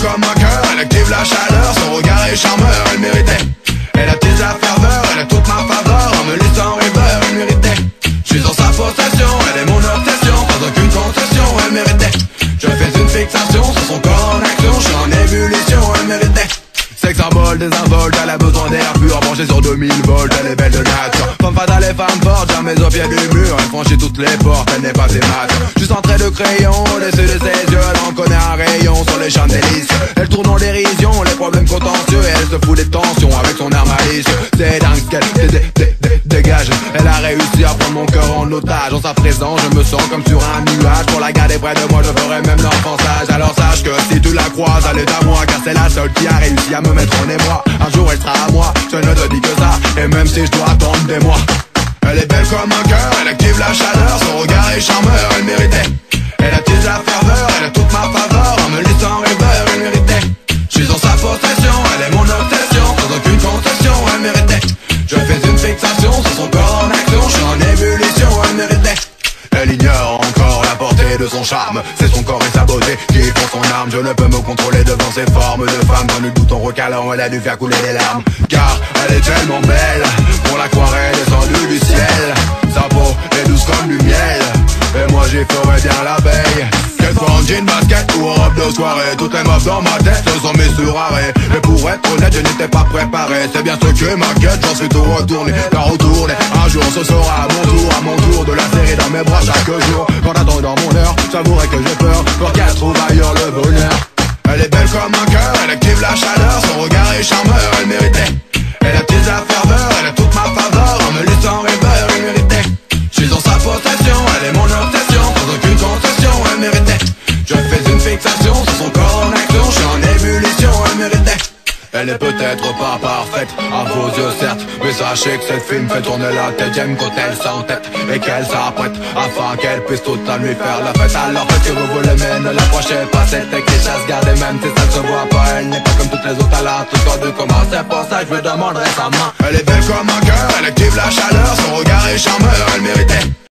comme un cœur, elle active la chaleur, son regard est charmeur, elle méritait. Elle attise la ferveur, elle a toute ma faveur, en me laissant rêveur, elle méritait. Je suis dans sa possession, elle est mon obsession, sans aucune concession, elle méritait. Je fais une fixation sur son corps en action, je suis en ébullition, elle méritait. Sex symbole, désinvolte, elle a besoin d'air pur, branché sur 2000 volts, elle est belle de nature. Femme fatale et femme forte, jamais au pied du mur, elle franchit toutes les portes, elle n'est pas aimable. Juste en trait de crayon, au-dessus de ses yeux, elle en connaît un rayon sur les champs délicieux. Elle tourne en dérision, les problèmes contentieux, et elle se fout des tensions avec son air malicieux. C'est dingue qu'elle dégage, elle a réussi à prendre mon cœur en otage. En sa présence, je me sens comme sur un nuage, pour la garder près de moi, je ferai même l'enfançage. Alors sache que si tu la croises, elle est à moi, car c'est la seule qui a réussi à me mettre en émoi. Un jour elle sera à moi, je ne te dis que ça, et même si je dois attendre des mois. Elle est belle comme un cœur, elle active la chaleur, son regard est charmeur, elle méritait. Elle attise la ferveur, elle a toute ma faveur, en me laissant rêveur, elle méritait. Je suis dans sa possession, elle est mon obsession, sans aucune concession, elle méritait. Je fais une fixation sur son corps en action, je suis en ébullition, elle méritait. Elle ignore encore la portée de son charme, c'est son corps et sa beauté qui font son arme. Je ne peux me contrôler devant ces formes de femmes, dans le bouton recalant, elle a dû faire couler des larmes. Car elle est tellement belle, pour la croire elle est descendue du ciel. Sa peau est douce comme du miel, et moi j'y ferai bien l'abeille. Qu'elle soit en jean basket ou en robe de soirée, toutes les meufs dans ma tête se sont mises sur arrêt. Et pour être honnête, je n'étais pas préparé, c'est bien ce que m'inquiète, j'en suis tout retourné, car retourné. Un jour ce sera à mon tour de la serrer dans mes bras chaque jour. Quand j'attends dans mon heure, j'avouerai que j'ai peur, pour qu'elle trouve ailleurs le bonheur. Elle est belle comme un cœur, elle active la chaleur, son regard est charmeur, elle méritait. Elle attise la ferveur, elle a toute ma faveur, en me laissant rêveur, elle méritait. Je suis dans sa possession, elle est mon obsession, sans aucune concession, elle méritait. Je fais une fixation sur son corps en action, je suis en ébullition, elle méritait. Elle n'est peut-être pas parfaite, à vos yeux certes, mais sachez que cette fille me fait tourner la tête. J'aime quand elle s'entête et qu'elle s'apprête, afin qu'elle puisse toute la nuit faire la fête. Alors faites que vous voulez, mais ne l'approchez pas, cette avec les chasses gardées, même si ça ne se voit pas. Elle n'est pas comme toutes les autres, elle a tout corps de comment, c'est pour ça que je lui demanderai sa main. Elle est belle comme un cœur, elle active la chaleur, son regard est charmeur, elle méritait.